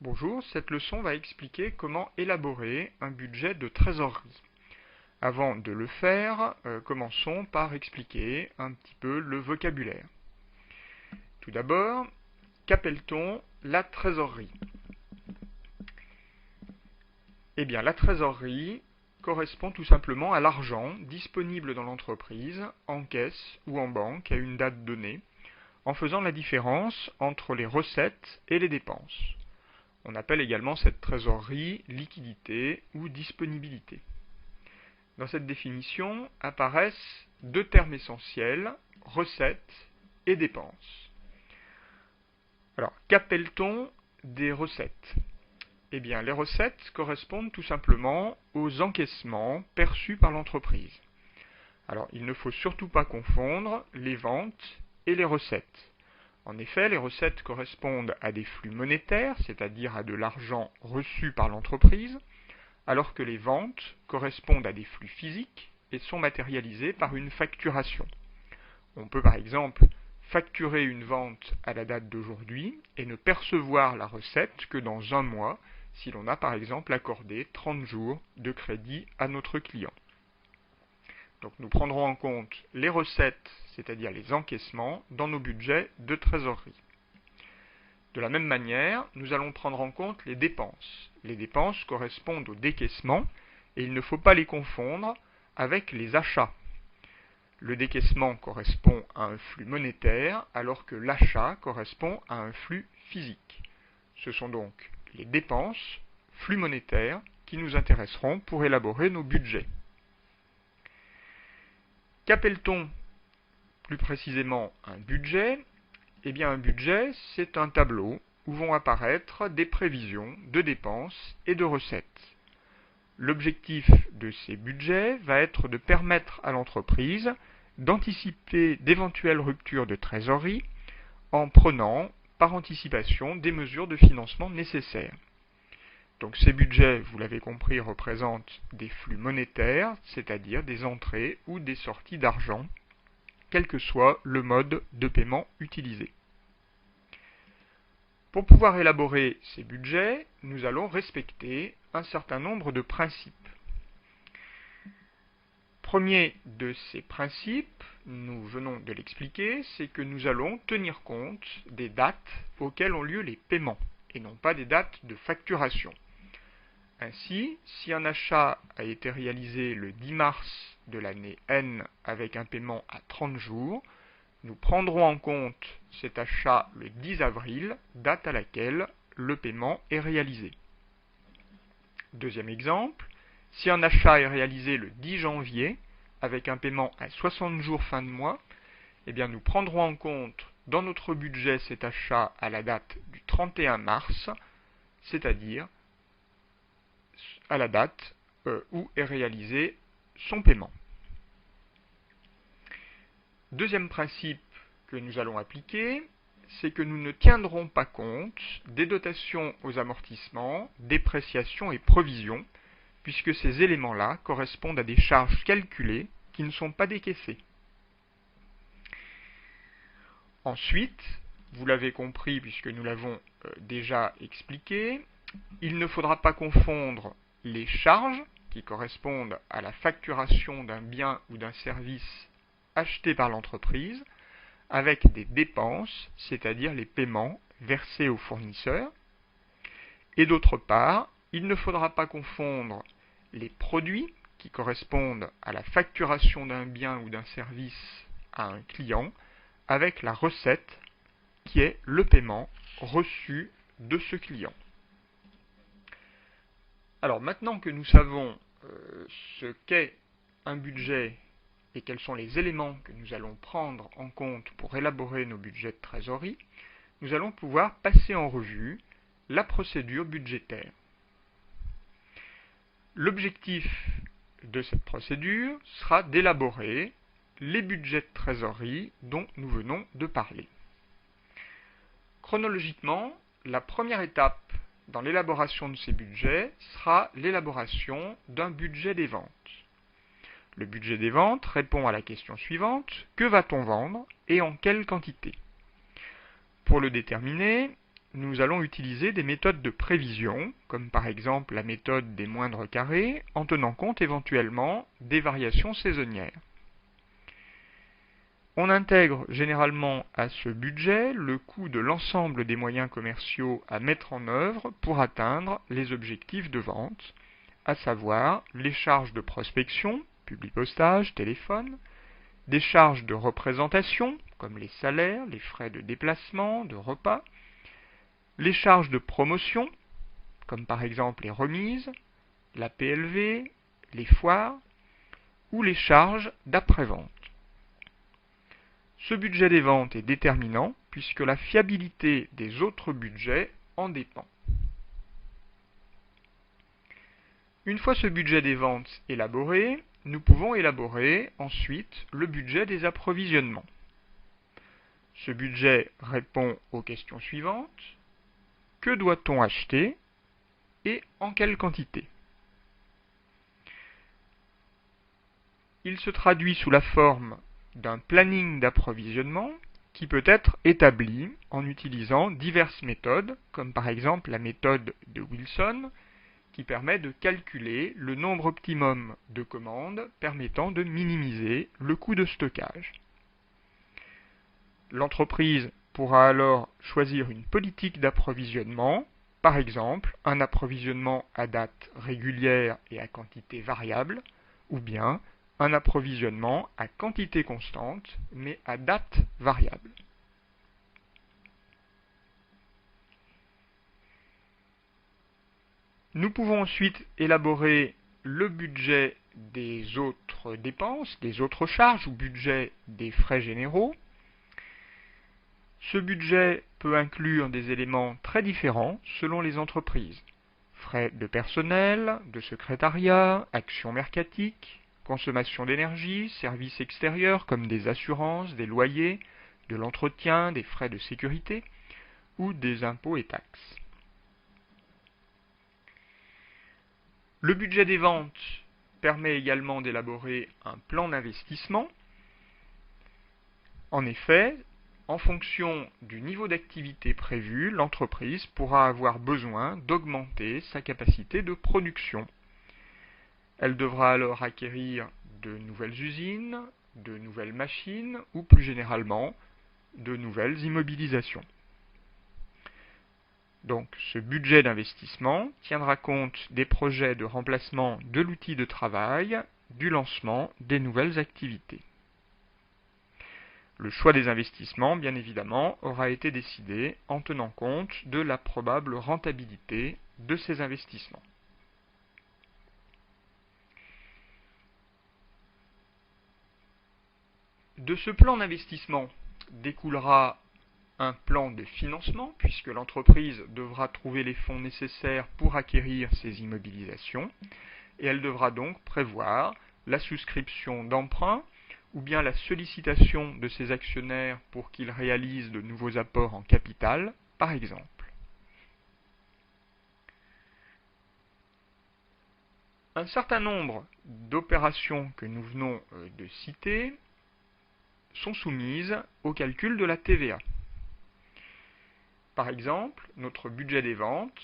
Bonjour, cette leçon va expliquer comment élaborer un budget de trésorerie. Avant de le faire, commençons par expliquer un petit peu le vocabulaire. Tout d'abord, qu'appelle-t-on la trésorerie? Eh bien, la trésorerie correspond tout simplement à l'argent disponible dans l'entreprise, en caisse ou en banque à une date donnée, en faisant la différence entre les recettes et les dépenses. On appelle également cette trésorerie liquidité ou disponibilité. Dans cette définition apparaissent deux termes essentiels, recettes et dépenses. Alors, qu'appelle-t-on des recettes? Eh bien, les recettes correspondent tout simplement aux encaissements perçus par l'entreprise. Alors, il ne faut surtout pas confondre les ventes et les recettes. En effet, les recettes correspondent à des flux monétaires, c'est-à-dire à de l'argent reçu par l'entreprise, alors que les ventes correspondent à des flux physiques et sont matérialisées par une facturation. On peut par exemple facturer une vente à la date d'aujourd'hui et ne percevoir la recette que dans un mois, si l'on a par exemple accordé 30 jours de crédit à notre client. Donc nous prendrons en compte les recettes, c'est-à-dire les encaissements, dans nos budgets de trésorerie. De la même manière, nous allons prendre en compte les dépenses. Les dépenses correspondent aux décaissements et il ne faut pas les confondre avec les achats. Le décaissement correspond à un flux monétaire alors que l'achat correspond à un flux physique. Ce sont donc les dépenses, flux monétaires, qui nous intéresseront pour élaborer nos budgets. Qu'appelle-t-on plus précisément un budget? Eh bien, un budget, c'est un tableau où vont apparaître des prévisions de dépenses et de recettes. L'objectif de ces budgets va être de permettre à l'entreprise d'anticiper d'éventuelles ruptures de trésorerie en prenant par anticipation des mesures de financement nécessaires. Donc ces budgets, vous l'avez compris, représentent des flux monétaires, c'est-à-dire des entrées ou des sorties d'argent, quel que soit le mode de paiement utilisé. Pour pouvoir élaborer ces budgets, nous allons respecter un certain nombre de principes. Premier de ces principes, nous venons de l'expliquer, c'est que nous allons tenir compte des dates auxquelles ont lieu les paiements, et non pas des dates de facturation. Ainsi, si un achat a été réalisé le 10 mars de l'année N avec un paiement à 30 jours, nous prendrons en compte cet achat le 10 avril, date à laquelle le paiement est réalisé. Deuxième exemple, si un achat est réalisé le 10 janvier avec un paiement à 60 jours fin de mois, eh bien nous prendrons en compte dans notre budget cet achat à la date du 31 mars, c'est-à-dire à la date où est réalisé son paiement. Deuxième principe que nous allons appliquer, c'est que nous ne tiendrons pas compte des dotations aux amortissements, dépréciations et provisions, puisque ces éléments-là correspondent à des charges calculées qui ne sont pas décaissées. Ensuite, vous l'avez compris puisque nous l'avons déjà expliqué, il ne faudra pas confondre les charges qui correspondent à la facturation d'un bien ou d'un service acheté par l'entreprise avec des dépenses, c'est-à-dire les paiements versés aux fournisseurs. Et d'autre part, il ne faudra pas confondre les produits qui correspondent à la facturation d'un bien ou d'un service à un client avec la recette qui est le paiement reçu de ce client. Alors maintenant que nous savons ce qu'est un budget et quels sont les éléments que nous allons prendre en compte pour élaborer nos budgets de trésorerie, nous allons pouvoir passer en revue la procédure budgétaire. L'objectif de cette procédure sera d'élaborer les budgets de trésorerie dont nous venons de parler. Chronologiquement, la première étape dans l'élaboration de ces budgets sera l'élaboration d'un budget des ventes. Le budget des ventes répond à la question suivante, que va-t-on vendre et en quelle quantité? Pour le déterminer, nous allons utiliser des méthodes de prévision, comme par exemple la méthode des moindres carrés, en tenant compte éventuellement des variations saisonnières. On intègre généralement à ce budget le coût de l'ensemble des moyens commerciaux à mettre en œuvre pour atteindre les objectifs de vente, à savoir les charges de prospection, publipostage, téléphone, des charges de représentation, comme les salaires, les frais de déplacement, de repas, les charges de promotion, comme par exemple les remises, la PLV, les foires, ou les charges d'après-vente. Ce budget des ventes est déterminant puisque la fiabilité des autres budgets en dépend. Une fois ce budget des ventes élaboré, nous pouvons élaborer ensuite le budget des approvisionnements. Ce budget répond aux questions suivantes. Que doit-on acheter et en quelle quantité? Il se traduit sous la forme d'un planning d'approvisionnement qui peut être établi en utilisant diverses méthodes, comme par exemple la méthode de Wilson, qui permet de calculer le nombre optimum de commandes permettant de minimiser le coût de stockage. L'entreprise pourra alors choisir une politique d'approvisionnement, par exemple un approvisionnement à date régulière et à quantité variable, ou bien un approvisionnement à quantité constante, mais à date variable. Nous pouvons ensuite élaborer le budget des autres dépenses, des autres charges, ou budget des frais généraux. Ce budget peut inclure des éléments très différents selon les entreprises. Frais de personnel, de secrétariat, actions mercatiques, consommation d'énergie, services extérieurs comme des assurances, des loyers, de l'entretien, des frais de sécurité ou des impôts et taxes. Le budget des ventes permet également d'élaborer un plan d'investissement. En effet, en fonction du niveau d'activité prévu, l'entreprise pourra avoir besoin d'augmenter sa capacité de production. Elle devra alors acquérir de nouvelles usines, de nouvelles machines ou plus généralement de nouvelles immobilisations. Donc ce budget d'investissement tiendra compte des projets de remplacement de l'outil de travail, du lancement des nouvelles activités. Le choix des investissements, bien évidemment, aura été décidé en tenant compte de la probable rentabilité de ces investissements. De ce plan d'investissement découlera un plan de financement, puisque l'entreprise devra trouver les fonds nécessaires pour acquérir ces immobilisations, et elle devra donc prévoir la souscription d'emprunts, ou bien la sollicitation de ses actionnaires pour qu'ils réalisent de nouveaux apports en capital, par exemple. Un certain nombre d'opérations que nous venons de citer sont soumises au calcul de la TVA. Par exemple, notre budget des ventes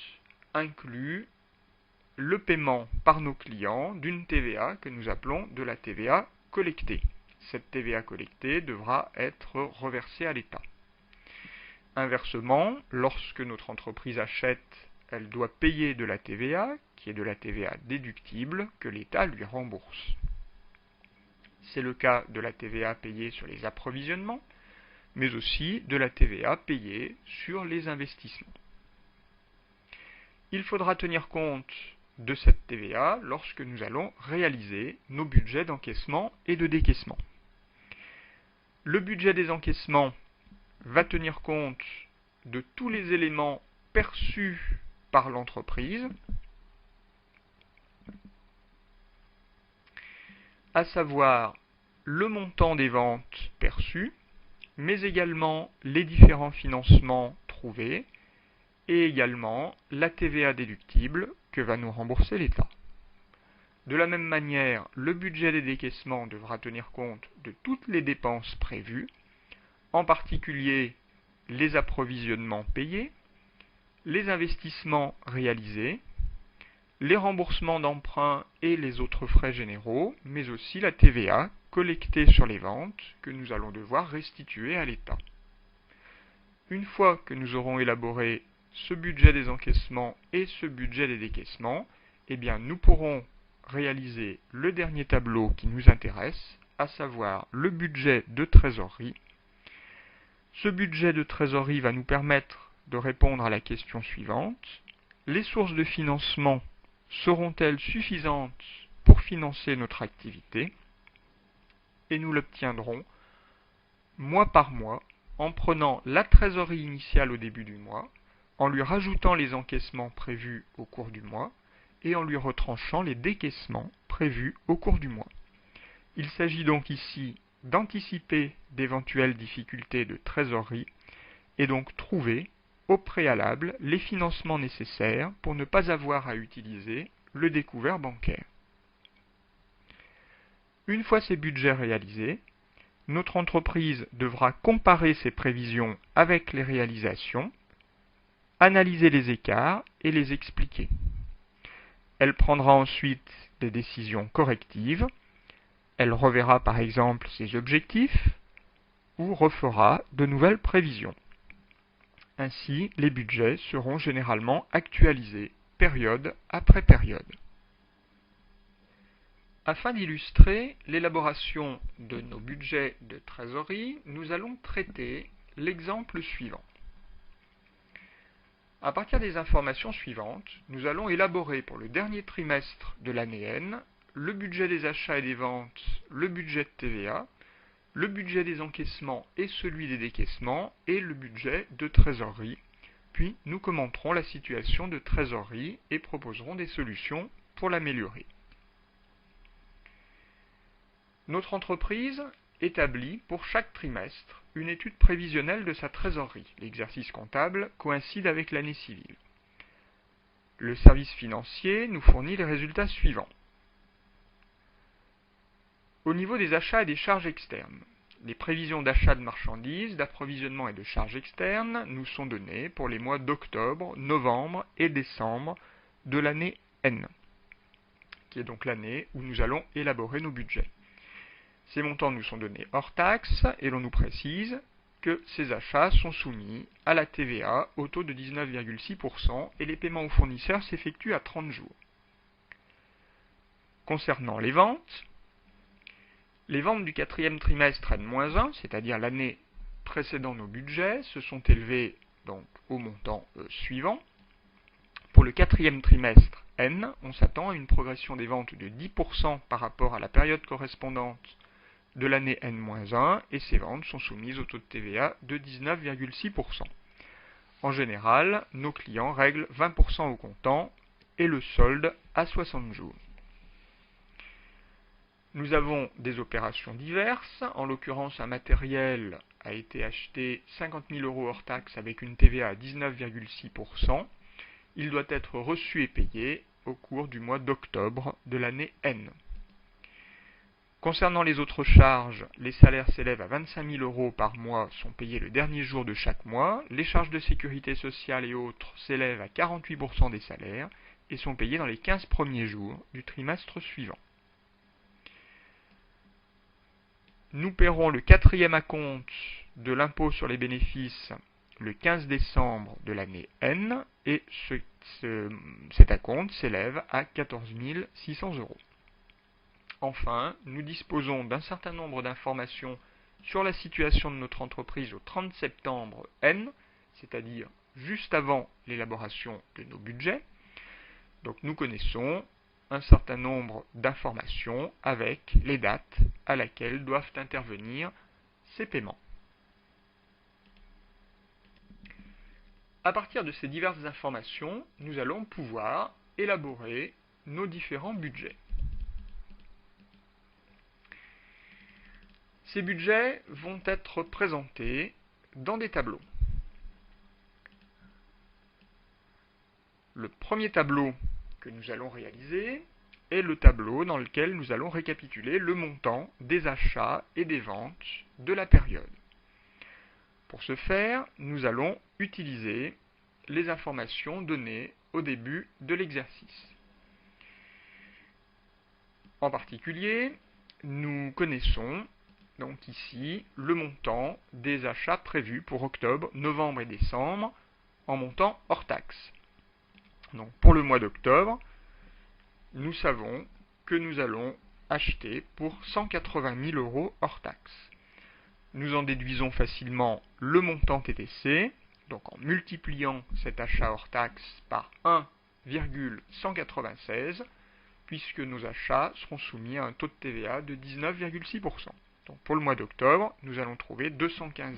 inclut le paiement par nos clients d'une TVA que nous appelons de la TVA collectée. Cette TVA collectée devra être reversée à l'État. Inversement, lorsque notre entreprise achète, elle doit payer de la TVA, qui est de la TVA déductible, que l'État lui rembourse. C'est le cas de la TVA payée sur les approvisionnements, mais aussi de la TVA payée sur les investissements. Il faudra tenir compte de cette TVA lorsque nous allons réaliser nos budgets d'encaissement et de décaissement. Le budget des encaissements va tenir compte de tous les éléments perçus par l'entreprise, à savoir le montant des ventes perçues, mais également les différents financements trouvés, et également la TVA déductible que va nous rembourser l'État. De la même manière, le budget des décaissements devra tenir compte de toutes les dépenses prévues, en particulier les approvisionnements payés, les investissements réalisés, les remboursements d'emprunts et les autres frais généraux, mais aussi la TVA collectée sur les ventes que nous allons devoir restituer à l'État. Une fois que nous aurons élaboré ce budget des encaissements et ce budget des décaissements, eh bien nous pourrons réaliser le dernier tableau qui nous intéresse, à savoir le budget de trésorerie. Ce budget de trésorerie va nous permettre de répondre à la question suivante. Les sources de financement seront-elles suffisantes pour financer notre activité? Et nous l'obtiendrons mois par mois en prenant la trésorerie initiale au début du mois, en lui rajoutant les encaissements prévus au cours du mois et en lui retranchant les décaissements prévus au cours du mois. Il s'agit donc ici d'anticiper d'éventuelles difficultés de trésorerie et donc trouver au préalable les financements nécessaires pour ne pas avoir à utiliser le découvert bancaire. Une fois ces budgets réalisés, notre entreprise devra comparer ses prévisions avec les réalisations, analyser les écarts et les expliquer. Elle prendra ensuite des décisions correctives. Elle reverra par exemple ses objectifs ou refera de nouvelles prévisions. Ainsi, les budgets seront généralement actualisés période après période. Afin d'illustrer l'élaboration de nos budgets de trésorerie, nous allons traiter l'exemple suivant. À partir des informations suivantes, nous allons élaborer pour le dernier trimestre de l'année N le budget des achats et des ventes, le budget de TVA, le budget des encaissements et celui des décaissements et le budget de trésorerie. Puis nous commenterons la situation de trésorerie et proposerons des solutions pour l'améliorer. Notre entreprise établit pour chaque trimestre une étude prévisionnelle de sa trésorerie. L'exercice comptable coïncide avec l'année civile. Le service financier nous fournit les résultats suivants. Au niveau des achats et des charges externes, les prévisions d'achat de marchandises, d'approvisionnement et de charges externes nous sont données pour les mois d'octobre, novembre et décembre de l'année N, qui est donc l'année où nous allons élaborer nos budgets. Ces montants nous sont donnés hors taxes et l'on nous précise que ces achats sont soumis à la TVA au taux de 19,6% et les paiements aux fournisseurs s'effectuent à 30 jours. Concernant les ventes du quatrième trimestre N-1, c'est-à-dire l'année précédant nos budgets, se sont élevées donc au montant suivant. Pour le quatrième trimestre N, on s'attend à une progression des ventes de 10% par rapport à la période correspondante de l'année N-1 et ces ventes sont soumises au taux de TVA de 19,6%. En général, nos clients règlent 20% au comptant et le solde à 60 jours. Nous avons des opérations diverses. En l'occurrence, un matériel a été acheté 50 000 € hors taxe avec une TVA à 19,6%. Il doit être reçu et payé au cours du mois d'octobre de l'année N. Concernant les autres charges, les salaires s'élèvent à 25 000 € par mois, sont payés le dernier jour de chaque mois. Les charges de sécurité sociale et autres s'élèvent à 48% des salaires et sont payés dans les 15 premiers jours du trimestre suivant. Nous paierons le quatrième acompte de l'impôt sur les bénéfices le 15 décembre de l'année N et cet acompte s'élève à 14 600 €. Enfin, nous disposons d'un certain nombre d'informations sur la situation de notre entreprise au 30 septembre N, c'est-à-dire juste avant l'élaboration de nos budgets. Donc nous connaissons un certain nombre d'informations avec les dates à laquelle doivent intervenir ces paiements. À partir de ces diverses informations, nous allons pouvoir élaborer nos différents budgets. Ces budgets vont être présentés dans des tableaux. Le premier tableau que nous allons réaliser est le tableau dans lequel nous allons récapituler le montant des achats et des ventes de la période. Pour ce faire, nous allons utiliser les informations données au début de l'exercice. En particulier, nous connaissons donc ici le montant des achats prévus pour octobre, novembre et décembre en montant hors taxe. Donc pour le mois d'octobre, nous savons que nous allons acheter pour 180 000 € hors taxe. Nous en déduisons facilement le montant TTC, donc en multipliant cet achat hors taxe par 1,196, puisque nos achats seront soumis à un taux de TVA de 19,6%. Donc pour le mois d'octobre, nous allons trouver 215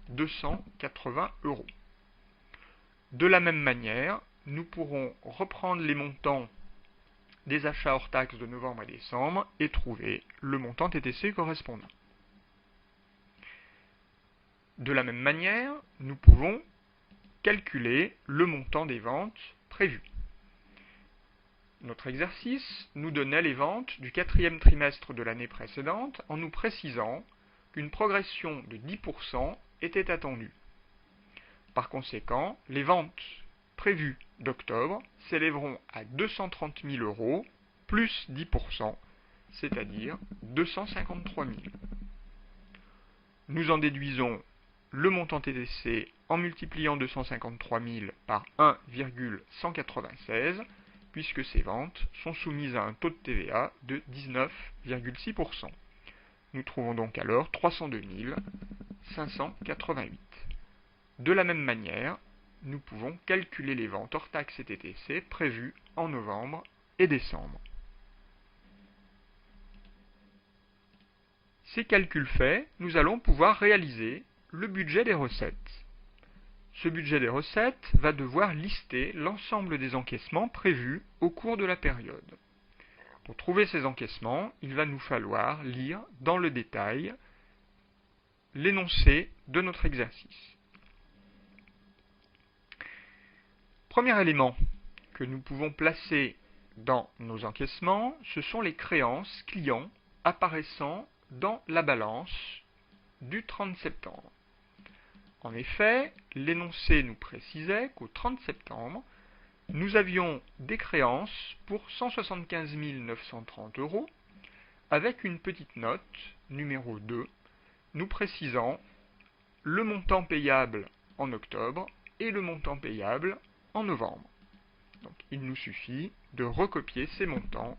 280 €. De la même manière, nous pourrons reprendre les montants des achats hors taxes de novembre et décembre et trouver le montant TTC correspondant. De la même manière, nous pouvons calculer le montant des ventes prévues. Notre exercice nous donnait les ventes du quatrième trimestre de l'année précédente en nous précisant qu'une progression de 10% était attendue. Par conséquent, les ventes prévues d'octobre s'élèveront à 230 000 € plus 10%, c'est-à-dire 253 000. Nous en déduisons le montant TTC en multipliant 253 000 par 1,196, puisque ces ventes sont soumises à un taux de TVA de 19,6%. Nous trouvons donc alors 302 588. De la même manière, nous pouvons calculer les ventes hors taxes et TTC prévues en novembre et décembre. Ces calculs faits, nous allons pouvoir réaliser le budget des recettes. Ce budget des recettes va devoir lister l'ensemble des encaissements prévus au cours de la période. Pour trouver ces encaissements, il va nous falloir lire dans le détail l'énoncé de notre exercice. Premier élément que nous pouvons placer dans nos encaissements, ce sont les créances clients apparaissant dans la balance du 30 septembre. En effet, l'énoncé nous précisait qu'au 30 septembre, nous avions des créances pour 175 930 € avec une petite note, numéro 2, nous précisant le montant payable en octobre et le montant payable en novembre. Donc, il nous suffit de recopier ces montants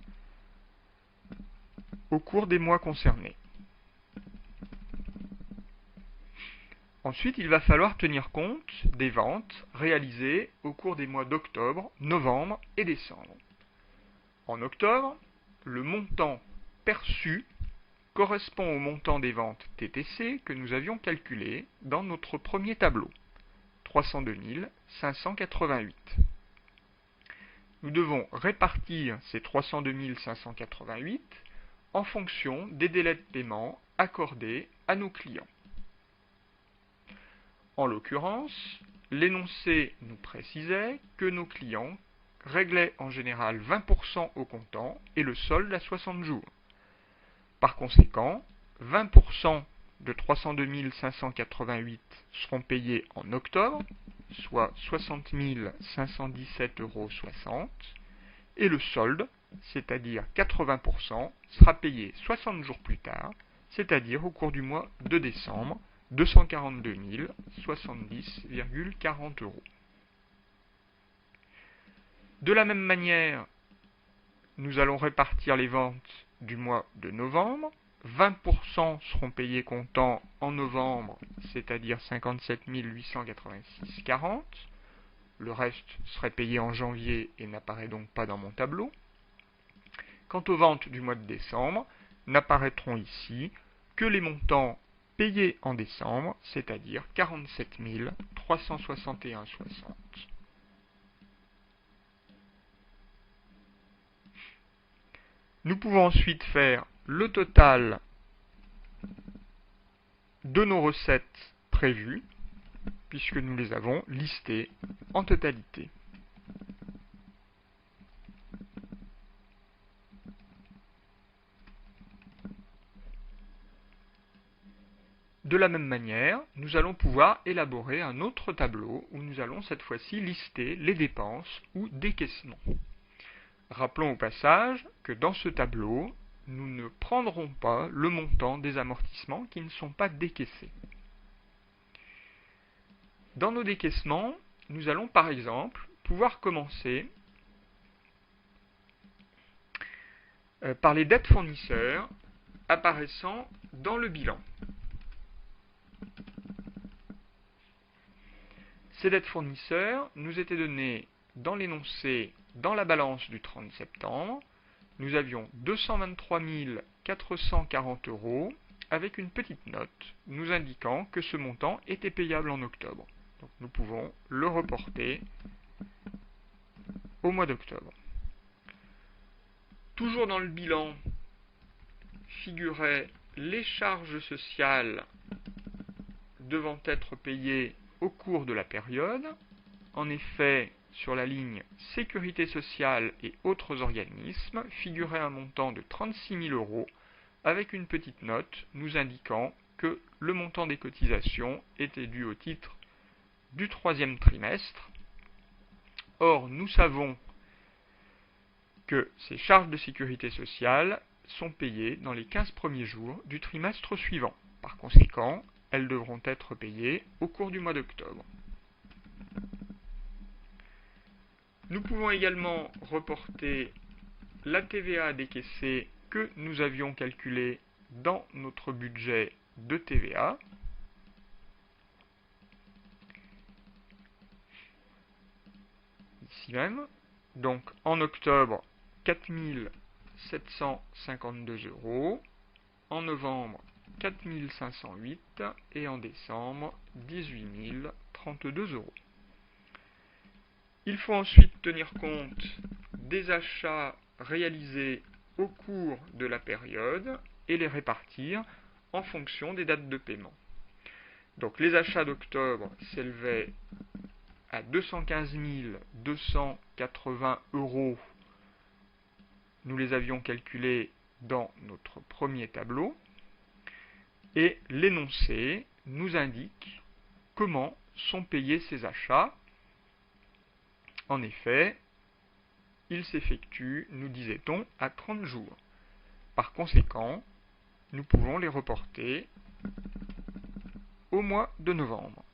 au cours des mois concernés. Ensuite, il va falloir tenir compte des ventes réalisées au cours des mois d'octobre, novembre et décembre. En octobre, le montant perçu correspond au montant des ventes TTC que nous avions calculé dans notre premier tableau, 302 588. Nous devons répartir ces 302 588 en fonction des délais de paiement accordés à nos clients. En l'occurrence, l'énoncé nous précisait que nos clients réglaient en général 20% au comptant et le solde à 60 jours. Par conséquent, 20% de 302 588 seront payés en octobre, soit 60 517,60 €, et le solde, c'est-à-dire 80%, sera payé 60 jours plus tard, c'est-à-dire au cours du mois de décembre, 242 070,40 €. De la même manière, nous allons répartir les ventes du mois de novembre. 20% seront payés comptant en novembre, c'est-à-dire 57 886,40 €. Le reste serait payé en janvier et n'apparaît donc pas dans mon tableau. Quant aux ventes du mois de décembre, n'apparaîtront ici que les montants payés en décembre, c'est-à-dire 47 361,60 €. Nous pouvons ensuite faire le total de nos recettes prévues, puisque nous les avons listées en totalité. De la même manière, nous allons pouvoir élaborer un autre tableau où nous allons cette fois-ci lister les dépenses ou décaissements. Rappelons au passage que dans ce tableau, nous ne prendrons pas le montant des amortissements qui ne sont pas décaissés. Dans nos décaissements, nous allons par exemple pouvoir commencer par les dettes fournisseurs apparaissant dans le bilan. Ces dettes fournisseurs nous étaient données dans l'énoncé dans la balance du 30 septembre. Nous avions 223 440 € avec une petite note nous indiquant que ce montant était payable en octobre. Donc nous pouvons le reporter au mois d'octobre. Toujours dans le bilan figuraient les charges sociales devant être payées au cours de la période. En effet, sur la ligne Sécurité sociale et autres organismes figurait un montant de 36 000 € avec une petite note nous indiquant que le montant des cotisations était dû au titre du troisième trimestre. Or, nous savons que ces charges de sécurité sociale sont payées dans les 15 premiers jours du trimestre suivant. Par conséquent, elles devront être payées au cours du mois d'octobre. Nous pouvons également reporter la TVA décaissée que nous avions calculée dans notre budget de TVA. Ici même. Donc en octobre, 4 752 €, en novembre, 4 508 et en décembre, 18 032 €. Il faut ensuite tenir compte des achats réalisés au cours de la période et les répartir en fonction des dates de paiement. Donc les achats d'octobre s'élevaient à 215 280 €. Nous les avions calculés dans notre premier tableau. Et l'énoncé nous indique comment sont payés ces achats. En effet, ils s'effectuent, nous disait-on, à 30 jours. Par conséquent, nous pouvons les reporter au mois de novembre.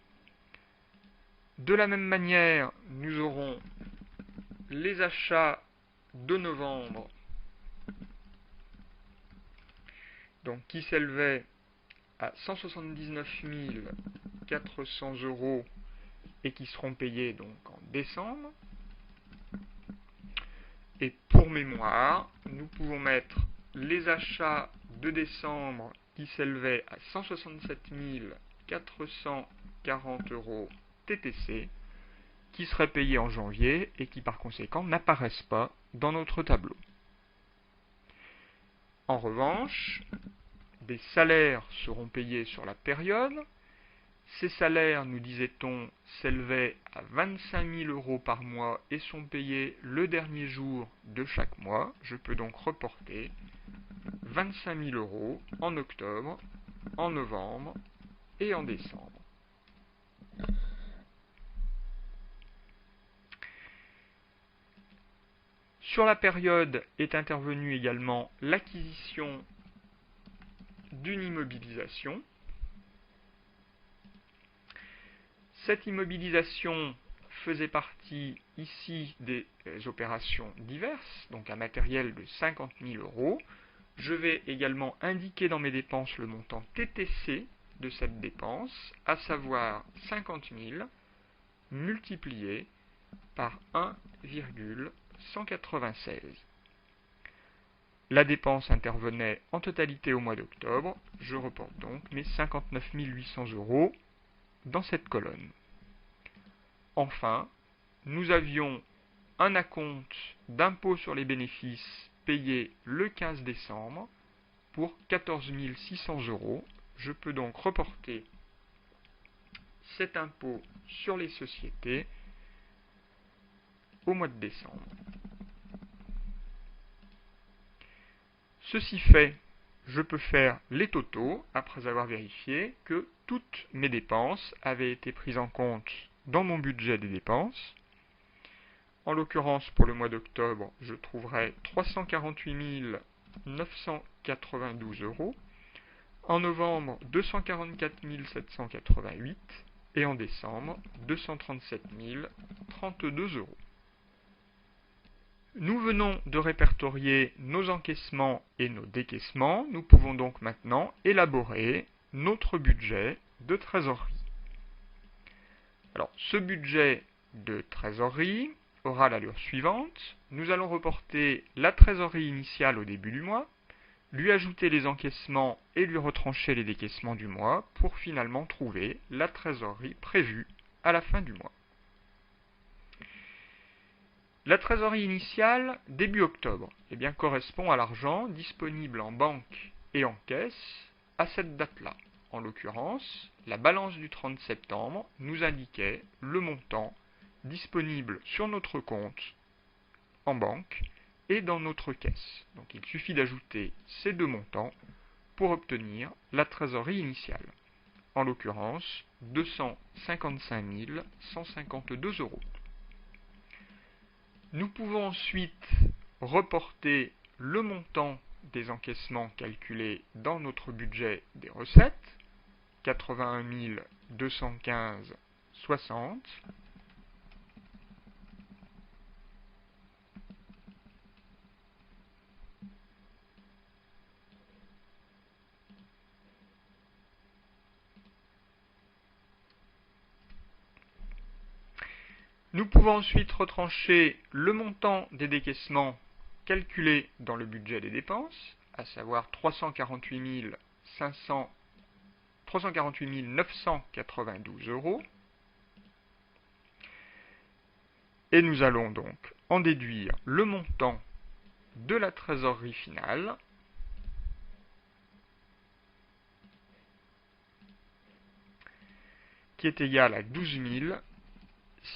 De la même manière, nous aurons les achats de novembre, donc qui s'élevaient à 179 400 € et qui seront payés donc en décembre. Et pour mémoire, nous pouvons mettre les achats de décembre qui s'élevaient à 167 440 € TTC, qui seraient payés en janvier et qui par conséquent n'apparaissent pas dans notre tableau. En revanche, des salaires seront payés sur la période. Ces salaires, nous disait-on, s'élevaient à 25 000 € par mois et sont payés le dernier jour de chaque mois. Je peux donc reporter 25 000 € en octobre, en novembre et en décembre. Sur la période est intervenue également l'acquisition d'une immobilisation. Cette immobilisation faisait partie ici des opérations diverses, donc un matériel de 50 000 €. Je vais également indiquer dans mes dépenses le montant TTC de cette dépense, à savoir 50 000 multiplié par 1,196. La dépense intervenait en totalité au mois d'octobre. Je reporte donc mes 59 800 € dans cette colonne. Enfin, nous avions un acompte d'impôt sur les bénéfices payé le 15 décembre pour 14 600 €. Je peux donc reporter cet impôt sur les sociétés au mois de décembre. Ceci fait, je peux faire les totaux après avoir vérifié que toutes mes dépenses avaient été prises en compte dans mon budget des dépenses. En l'occurrence, pour le mois d'octobre, je trouverai 348 992 euros. En novembre, 244 788 et en décembre, 237 032 euros. Nous venons de répertorier nos encaissements et nos décaissements. Nous pouvons donc maintenant élaborer notre budget de trésorerie. Alors, ce budget de trésorerie aura l'allure suivante. Nous allons reporter la trésorerie initiale au début du mois, lui ajouter les encaissements et lui retrancher les décaissements du mois pour finalement trouver la trésorerie prévue à la fin du mois. La trésorerie initiale début octobre correspond à l'argent disponible en banque et en caisse à cette date-là. En l'occurrence, la balance du 30 septembre nous indiquait le montant disponible sur notre compte en banque et dans notre caisse. Donc il suffit d'ajouter ces deux montants pour obtenir la trésorerie initiale. En l'occurrence, 255 152 euros. Nous pouvons ensuite reporter le montant des encaissements calculés dans notre budget des recettes, 81 215,60. Nous pouvons ensuite retrancher le montant des décaissements calculés dans le budget des dépenses, à savoir 348 992 euros. Et nous allons donc en déduire le montant de la trésorerie finale, qui est égal à 12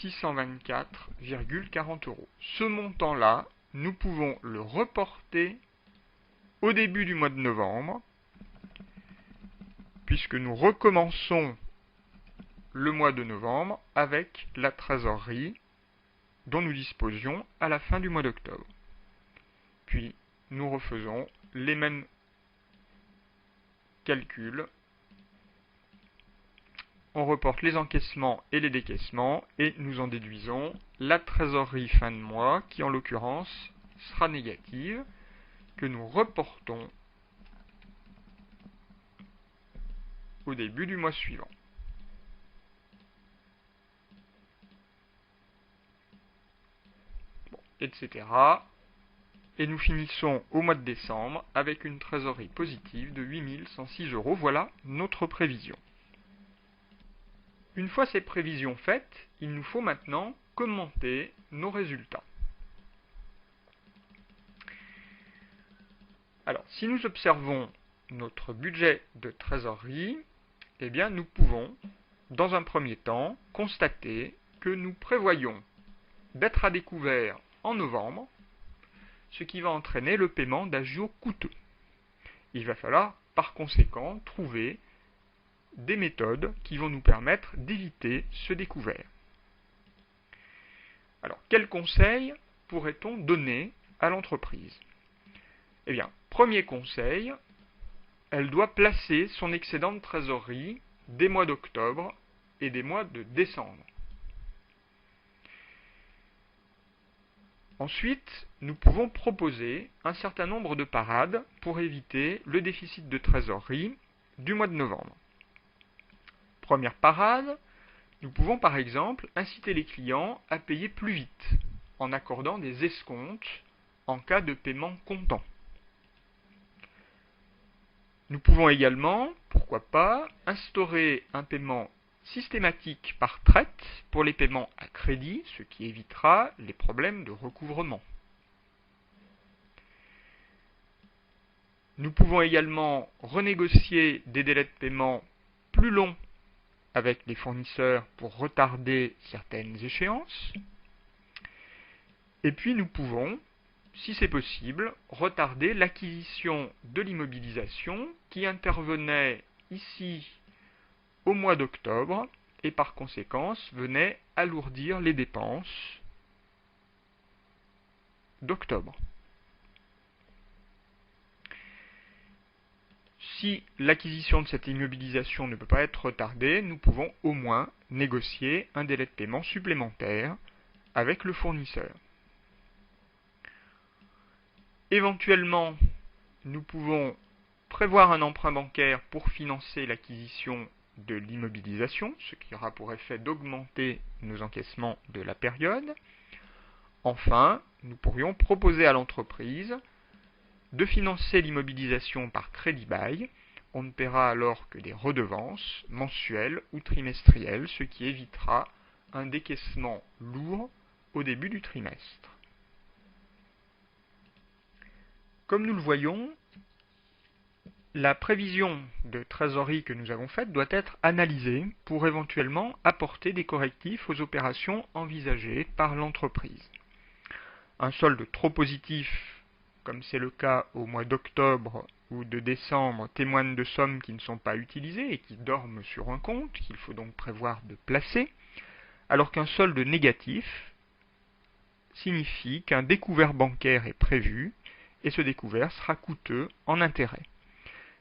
624,40 euros. Ce montant-là, nous pouvons le reporter au début du mois de novembre, puisque nous recommençons le mois de novembre avec la trésorerie dont nous disposions à la fin du mois d'octobre. Puis, nous refaisons les mêmes calculs. On reporte les encaissements et les décaissements et nous en déduisons la trésorerie fin de mois qui en l'occurrence sera négative, que nous reportons au début du mois suivant. Bon, etc. Et nous finissons au mois de décembre avec une trésorerie positive de 8 106 euros. Voilà notre prévision. Une fois ces prévisions faites, il nous faut maintenant commenter nos résultats. Alors, si nous observons notre budget de trésorerie, nous pouvons, dans un premier temps, constater que nous prévoyons d'être à découvert en novembre, ce qui va entraîner le paiement d'agios coûteux. Il va falloir, par conséquent, trouver des méthodes qui vont nous permettre d'éviter ce découvert. Alors, quels conseils pourrait-on donner à l'entreprise? Premier conseil, elle doit placer son excédent de trésorerie des mois d'octobre et des mois de décembre. Ensuite, nous pouvons proposer un certain nombre de parades pour éviter le déficit de trésorerie du mois de novembre. Première parade, nous pouvons par exemple inciter les clients à payer plus vite en accordant des escomptes en cas de paiement comptant. Nous pouvons également, pourquoi pas, instaurer un paiement systématique par traite pour les paiements à crédit, ce qui évitera les problèmes de recouvrement. Nous pouvons également renégocier des délais de paiement plus longs avec les fournisseurs pour retarder certaines échéances. Et puis nous pouvons, si c'est possible, retarder l'acquisition de l'immobilisation qui intervenait ici au mois d'octobre et par conséquence venait alourdir les dépenses d'octobre. Si l'acquisition de cette immobilisation ne peut pas être retardée, nous pouvons au moins négocier un délai de paiement supplémentaire avec le fournisseur. Éventuellement, nous pouvons prévoir un emprunt bancaire pour financer l'acquisition de l'immobilisation, ce qui aura pour effet d'augmenter nos encaissements de la période. Enfin, nous pourrions proposer à l'entreprise de financer l'immobilisation par crédit-bail. On ne paiera alors que des redevances mensuelles ou trimestrielles, ce qui évitera un décaissement lourd au début du trimestre. Comme nous le voyons, la prévision de trésorerie que nous avons faite doit être analysée pour éventuellement apporter des correctifs aux opérations envisagées par l'entreprise. Un solde trop positif, comme c'est le cas au mois d'octobre ou de décembre, témoigne de sommes qui ne sont pas utilisées et qui dorment sur un compte, qu'il faut donc prévoir de placer, alors qu'un solde négatif signifie qu'un découvert bancaire est prévu, et ce découvert sera coûteux en intérêt.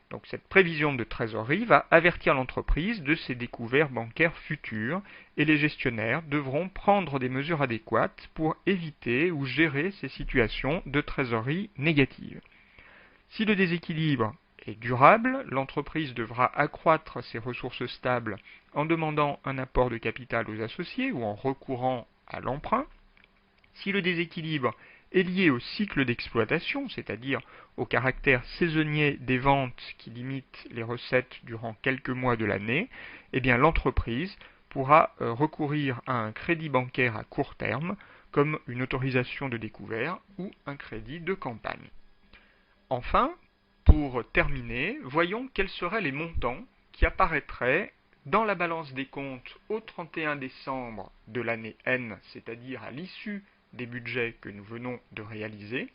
Donc cette prévision de trésorerie va avertir l'entreprise de ses découverts bancaires futurs, et les gestionnaires devront prendre des mesures adéquates pour éviter ou gérer ces situations de trésorerie négative. Si le déséquilibre est durable, l'entreprise devra accroître ses ressources stables en demandant un apport de capital aux associés ou en recourant à l'emprunt. Si le déséquilibre est lié au cycle d'exploitation, c'est-à-dire au caractère saisonnier des ventes qui limite les recettes durant quelques mois de l'année, eh bien l'entreprise pourra recourir à un crédit bancaire à court terme, comme une autorisation de découvert ou un crédit de campagne. Enfin, pour terminer, voyons quels seraient les montants qui apparaîtraient dans la balance des comptes au 31 décembre de l'année N, c'est-à-dire à l'issue des budgets que nous venons de réaliser.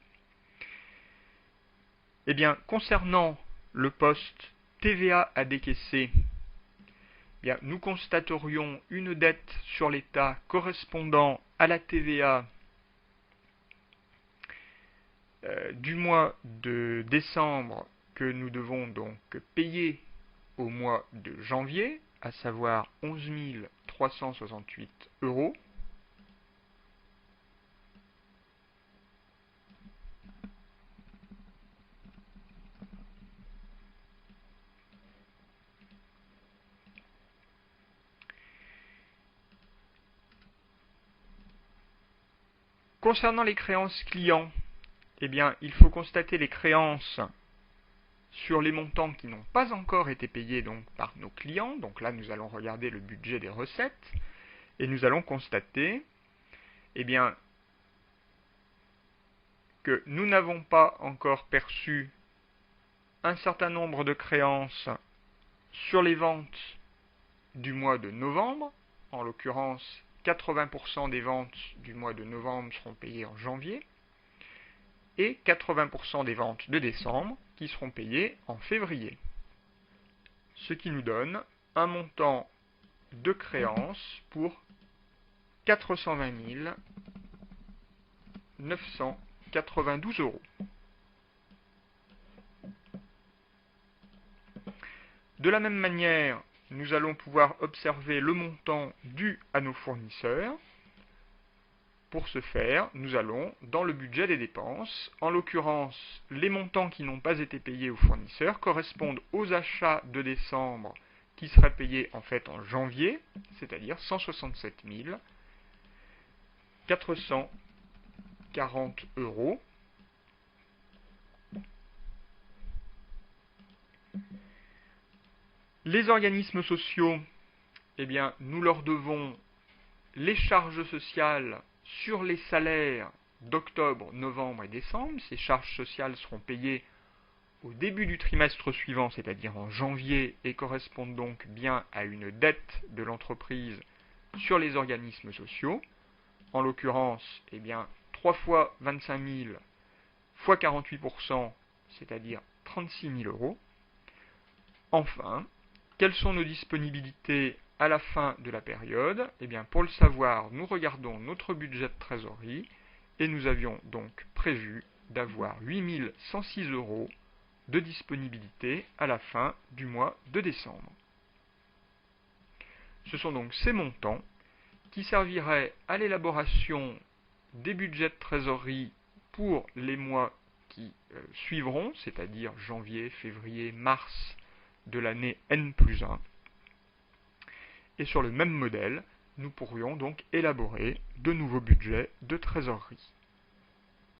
Eh bien, concernant le poste TVA à décaisser, eh bien, nous constaterions une dette sur l'État correspondant à la TVA du mois de décembre que nous devons donc payer au mois de janvier, à savoir 11 368 €. Concernant les créances clients, eh bien, il faut constater les créances sur les montants qui n'ont pas encore été payés donc, par nos clients. Donc là, nous allons regarder le budget des recettes et nous allons constater eh bien, que nous n'avons pas encore perçu un certain nombre de créances sur les ventes du mois de novembre. En l'occurrence, 80% des ventes du mois de novembre seront payées en janvier et 80% des ventes de décembre qui seront payées en février. Ce qui nous donne un montant de créances pour 420 992 €. De la même manière, nous allons pouvoir observer le montant dû à nos fournisseurs. Pour ce faire, nous allons dans le budget des dépenses. En l'occurrence, les montants qui n'ont pas été payés aux fournisseurs correspondent aux achats de décembre qui seraient payés en fait en janvier, c'est-à-dire 167 440 €. Les organismes sociaux, eh bien, nous leur devons les charges sociales sur les salaires d'octobre, novembre et décembre. Ces charges sociales seront payées au début du trimestre suivant, c'est-à-dire en janvier, et correspondent donc bien à une dette de l'entreprise sur les organismes sociaux. En l'occurrence, eh bien, 3 fois 25 000, fois 48%, c'est-à-dire 36 000 euros. Enfin, quelles sont nos disponibilités à la fin de la période? Eh bien, pour le savoir, nous regardons notre budget de trésorerie et nous avions donc prévu d'avoir 8 106 euros de disponibilité à la fin du mois de décembre. Ce sont donc ces montants qui serviraient à l'élaboration des budgets de trésorerie pour les mois qui suivront, c'est-à-dire janvier, février, mars de l'année N+1. Et sur le même modèle, nous pourrions donc élaborer de nouveaux budgets de trésorerie.